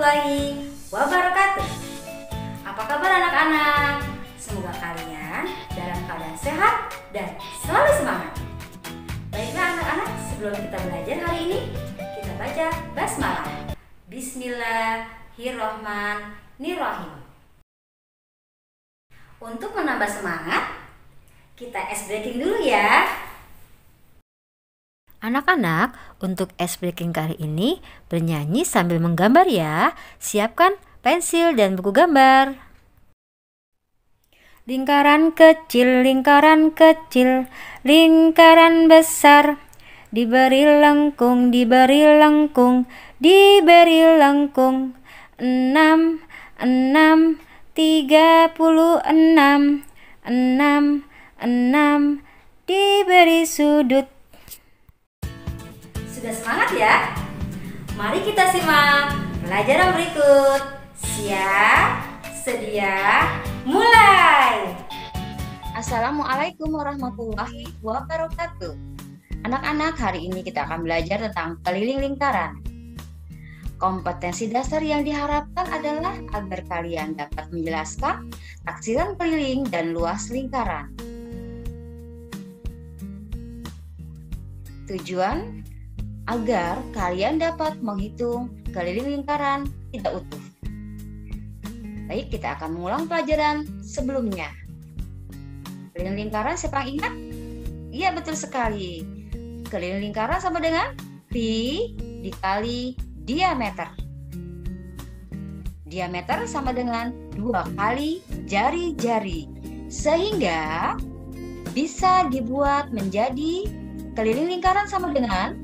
warahmatullahi wabarakatuh. Apa kabar anak-anak? Semoga kalian dalam keadaan sehat dan selalu semangat. Baiklah anak-anak, sebelum kita belajar hari ini, kita baca basmalah. Bismillahirrohmanirrohim. Untuk menambah semangat, kita ice breaking dulu ya. Anak-anak, untuk ice breaking kali ini bernyanyi sambil menggambar ya. Siapkan pensil dan buku gambar. Lingkaran kecil, lingkaran besar. Diberi lengkung, diberi lengkung. 6, 36. 6, diberi sudut. Sudah semangat ya? Mari kita simak pelajaran berikut. Siap, sedia, mulai! Assalamualaikum warahmatullahi wabarakatuh. Anak-anak, hari ini kita akan belajar tentang keliling lingkaran. Kompetensi dasar yang diharapkan adalah agar kalian dapat menjelaskan taksiran keliling dan luas lingkaran. Tujuan agar kalian dapat menghitung keliling lingkaran tidak utuh. Baik, kita akan mengulang pelajaran sebelumnya. Keliling lingkaran siapa yang ingat? Iya, betul sekali. Keliling lingkaran sama dengan pi dikali diameter. Diameter sama dengan 2 kali jari-jari. Sehingga bisa dibuat menjadi keliling lingkaran sama dengan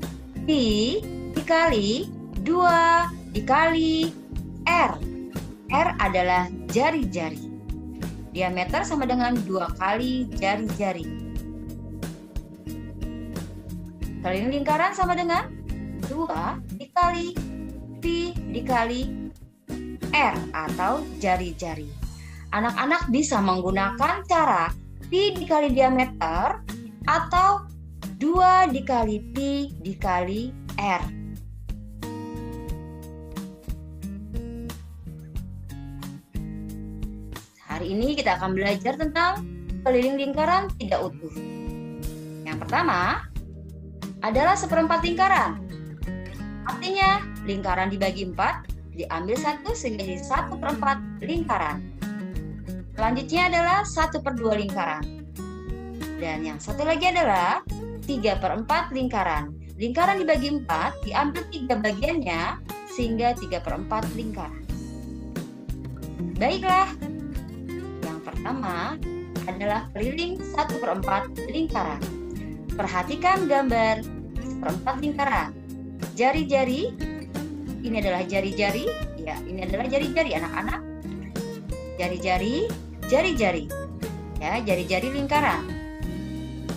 pi dikali 2 dikali R. R adalah jari-jari. Diameter sama dengan 2 kali jari-jari. Keliling lingkaran sama dengan 2 dikali pi dikali R atau jari-jari. Anak-anak bisa menggunakan cara pi dikali diameter atau 2 dikali pi dikali R. Hari ini kita akan belajar tentang keliling lingkaran tidak utuh. Yang pertama adalah seperempat lingkaran. Artinya lingkaran dibagi 4, diambil 1 sehingga jadi 1/4 lingkaran. Selanjutnya adalah 1/2 lingkaran. Dan yang satu lagi adalah 3/4 lingkaran. Lingkaran dibagi 4, diambil 3 bagiannya sehingga 3/4 lingkaran. Baiklah, yang pertama adalah keliling 1/4 lingkaran. Perhatikan gambar 1/4 lingkaran. Jari-jari, ini adalah jari-jari, ya ini adalah jari-jari anak-anak. Jari-jari, jari-jari, ya jari-jari lingkaran.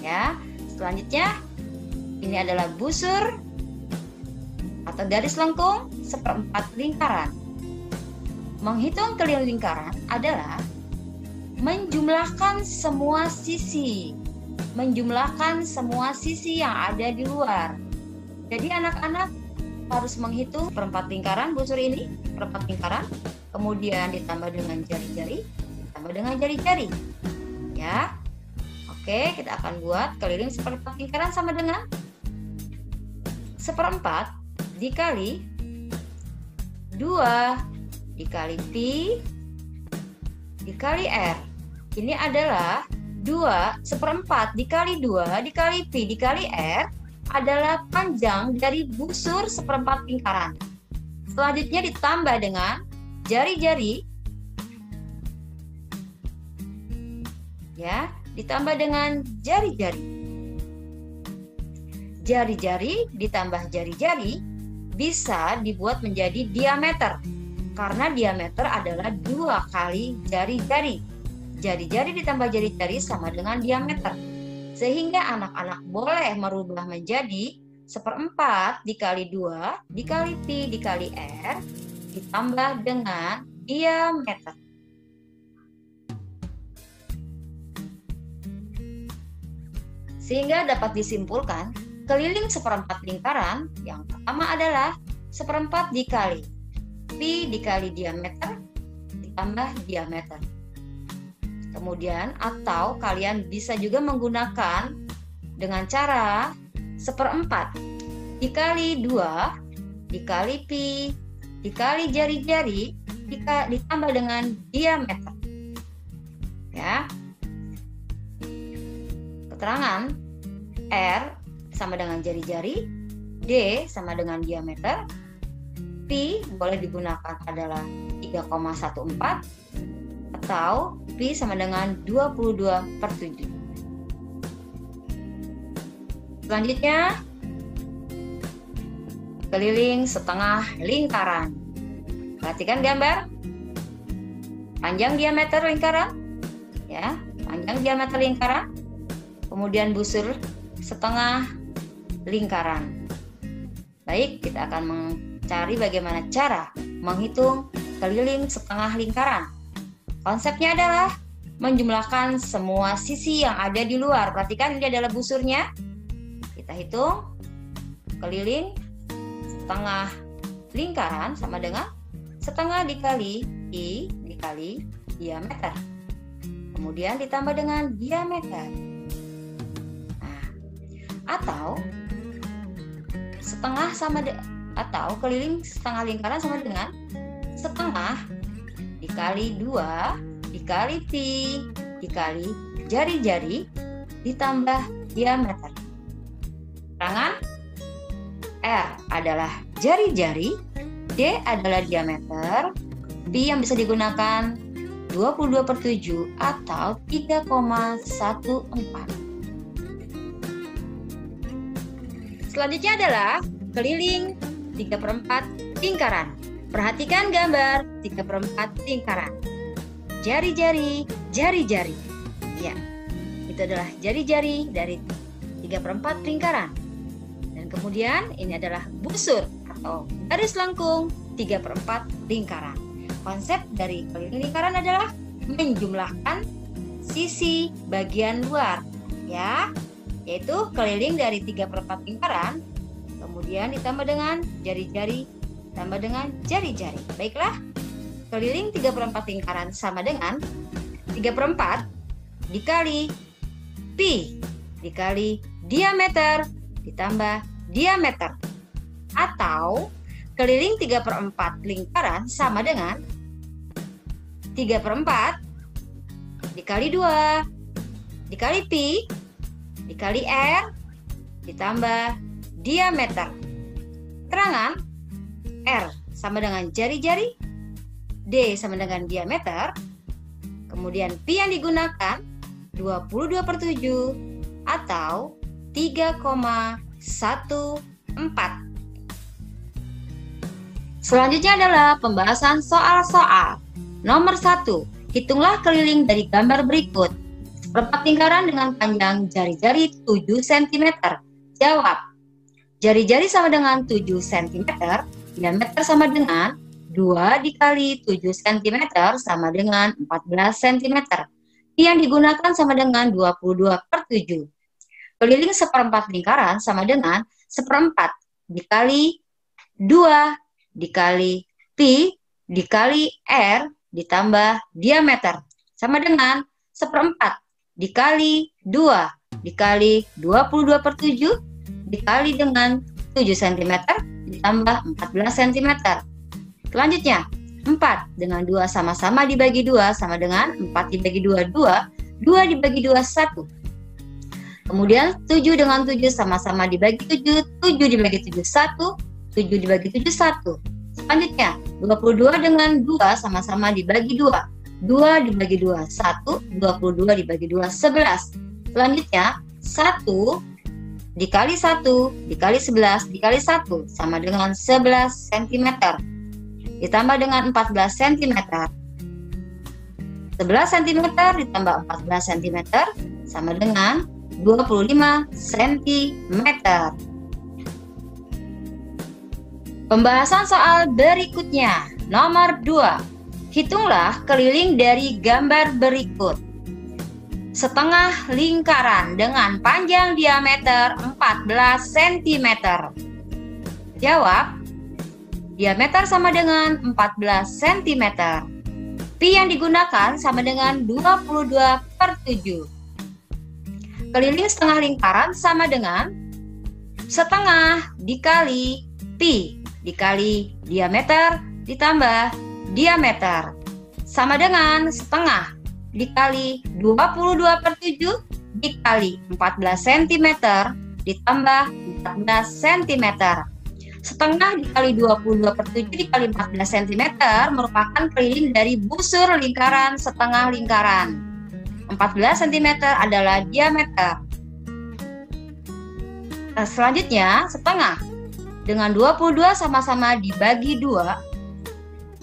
Ya. Selanjutnya, ini adalah busur atau garis lengkung 1/4 lingkaran. Menghitung keliling lingkaran adalah menjumlahkan semua sisi. Menjumlahkan semua sisi yang ada di luar. Jadi anak-anak harus menghitung 1/4 lingkaran busur ini, 1/4 lingkaran, kemudian ditambah dengan jari-jari, ditambah dengan jari-jari. Ya. Oke, kita akan buat keliling 1/4 lingkaran sama dengan 1/4 dikali 2 dikali pi dikali R. Ini adalah 1/4 dikali 2 dikali pi dikali R adalah panjang dari busur 1/4 lingkaran. Selanjutnya ditambah dengan jari-jari. Ya. Ditambah dengan jari-jari. Jari-jari ditambah jari-jari bisa dibuat menjadi diameter. Karena diameter adalah 2 kali jari-jari. Jari-jari ditambah jari-jari sama dengan diameter. Sehingga anak-anak boleh merubah menjadi 1/4 dikali 2 dikali pi dikali R ditambah dengan diameter. Sehingga dapat disimpulkan keliling 1/4 lingkaran yang pertama adalah 1/4 dikali pi dikali diameter ditambah diameter. Kemudian atau kalian bisa juga menggunakan dengan cara 1/4 dikali 2 dikali pi dikali jari-jari ditambah dengan diameter. Ya. Keterangan R sama dengan jari-jari, D sama dengan diameter, pi boleh digunakan adalah 3,14 atau pi sama dengan 22/7. Selanjutnya, keliling setengah lingkaran. Perhatikan gambar. Panjang diameter lingkaran, ya, panjang diameter lingkaran. Kemudian busur setengah lingkaran. Baik, kita akan mencari bagaimana cara menghitung keliling setengah lingkaran. Konsepnya adalah menjumlahkan semua sisi yang ada di luar. Perhatikan ini adalah busurnya. Kita hitung keliling setengah lingkaran sama dengan setengah dikali I dikali diameter. Kemudian ditambah dengan diameter. Nah, atau setengah atau keliling setengah lingkaran sama dengan setengah dikali 2 dikali pi dikali jari-jari ditambah diameter. Keterangan R adalah jari-jari, D adalah diameter, pi yang bisa digunakan 22/7 atau 3,14. Selanjutnya adalah keliling 3/4 lingkaran. Perhatikan gambar 3/4 lingkaran. Jari-jari, jari-jari. Ya, itu adalah jari-jari dari 3/4 lingkaran. Dan kemudian ini adalah busur atau garis lengkung 3/4 lingkaran. Konsep dari keliling lingkaran adalah menjumlahkan sisi bagian luar, ya, yaitu keliling dari 3/4 lingkaran, kemudian ditambah dengan jari-jari, tambah dengan jari-jari. Baiklah, keliling 3/4 lingkaran sama dengan 3/4 dikali pi dikali diameter ditambah diameter. Atau keliling 3/4 lingkaran sama dengan 3/4 dikali 2 dikali pi dikali R ditambah diameter. Keterangan R sama dengan jari-jari, D sama dengan diameter, kemudian pi yang digunakan 22/7 atau 3,14. Selanjutnya adalah pembahasan soal-soal. Nomor 1, hitunglah keliling dari gambar berikut. 1/4 lingkaran dengan panjang jari-jari 7 cm. Jawab. Jari-jari sama dengan 7 cm, diameter sama dengan 2 dikali 7 cm sama dengan 14 cm. Yang digunakan sama dengan 22/7. Keliling 1/4 lingkaran sama dengan 1/4 dikali 2 dikali pi dikali R ditambah diameter sama dengan 1/4 dikali 2 dikali 22/7 dikali dengan 7 cm ditambah 14 cm. Selanjutnya 4 dengan 2 sama-sama dibagi 2 sama dengan 4 dibagi 2 2 dibagi 2 1. Kemudian 7 dengan 7 sama-sama dibagi 7 7 dibagi 7 1 7 dibagi 7 1. Selanjutnya 22 dengan 2 sama-sama dibagi 2 2 dibagi 2 1 22 dibagi 2 11. Selanjutnya 1 dikali 1 dikali 11 dikali 1 sama dengan 11 cm ditambah dengan 14 cm. 11 cm ditambah 14 cm sama dengan 25 cm. Pembahasan soal berikutnya. Nomor 2. Hitunglah keliling dari gambar berikut. Setengah lingkaran dengan panjang diameter 14 cm. Jawab. Diameter sama dengan 14 cm. Pi yang digunakan sama dengan 22/7. Keliling setengah lingkaran sama dengan setengah dikali pi dikali diameter ditambah diameter sama dengan setengah dikali 22/7 dikali 14 cm ditambah 14 cm. Setengah dikali 22/7 dikali 14 cm merupakan keliling dari busur lingkaran setengah lingkaran. 14 cm adalah diameter. Selanjutnya, setengah dengan 22 sama-sama dibagi 2.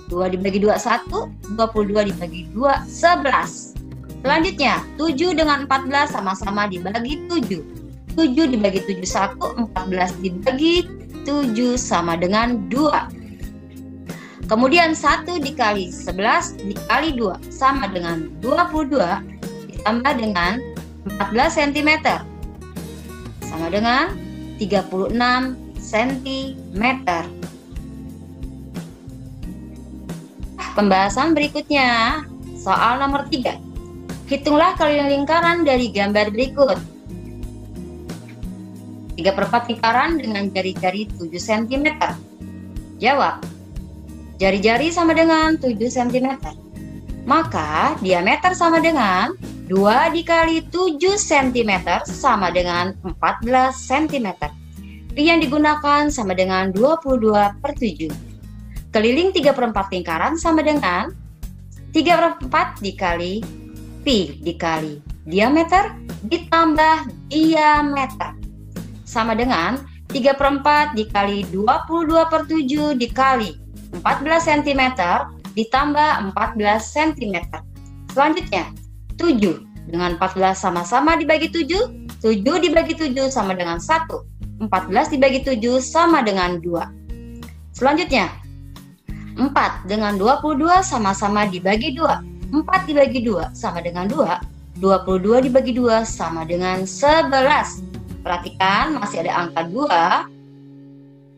2 dibagi 2, 1. 22 dibagi 2, 11. Selanjutnya, 7 dengan 14 sama-sama dibagi 7. 7 dibagi 7, 1. 14 dibagi 7 sama dengan 2. Kemudian 1 dikali 11 dikali 2 sama dengan 22 ditambah dengan 14 cm sama dengan 36 cm. Pembahasan berikutnya, soal nomor 3. Hitunglah keliling lingkaran dari gambar berikut. 3/4 lingkaran dengan jari-jari 7 cm. Jawab. Jari-jari sama dengan 7 cm. Maka diameter sama dengan 2 dikali 7 cm sama dengan 14 cm. Pi yang digunakan sama dengan 22/7. Keliling 3/4 lingkaran sama dengan 3/4 dikali pi dikali diameter ditambah diameter sama dengan 3/4 dikali 22/7 dikali 14 cm ditambah 14 cm. Selanjutnya, 7 dengan 14 sama-sama dibagi 7. 7 dibagi 7 sama dengan 1. 14 dibagi 7 sama dengan 2. Selanjutnya, 4 dengan 22 sama-sama dibagi 2. 4 dibagi 2 sama dengan 2. 22 dibagi 2 sama dengan 11. Perhatikan, masih ada angka 2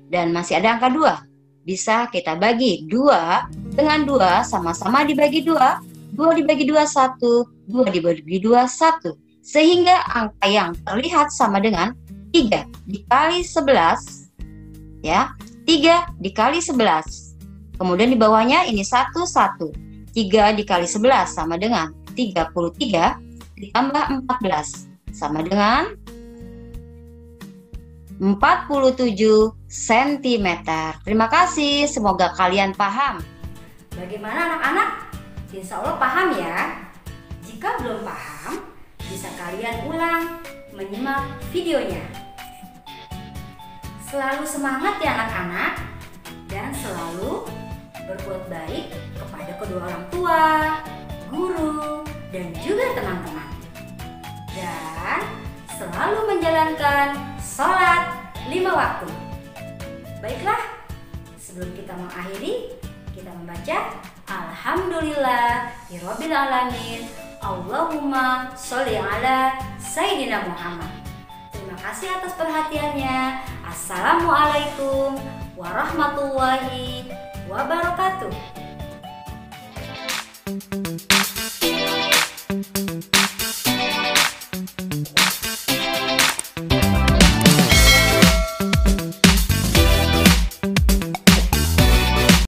dan masih ada angka 2. Bisa kita bagi 2 dengan 2 sama-sama dibagi 2. 2 dibagi 2, 1. 2 dibagi 2, 1. Sehingga angka yang terlihat sama dengan 3 dikali 11. Ya, 3 dikali 11. Kemudian di bawahnya ini 1, 1. 3 dikali 11 sama dengan 33 ditambah 14 sama dengan 47 cm. Terima kasih, semoga kalian paham. Bagaimana anak-anak? Insya Allah paham ya. Jika belum paham, bisa kalian ulang menyimak videonya. Selalu semangat ya anak-anak, dan selalu berbuat baik kepada kedua orang tua, guru, dan juga teman-teman. Dan selalu menjalankan sholat 5 waktu. Baiklah, sebelum kita mengakhiri, kita membaca Alhamdulillahirabbil alamin. Allahumma sholli ala Sayyidina Muhammad. Terima kasih atas perhatiannya. Assalamualaikum warahmatullahi wabarakatuh.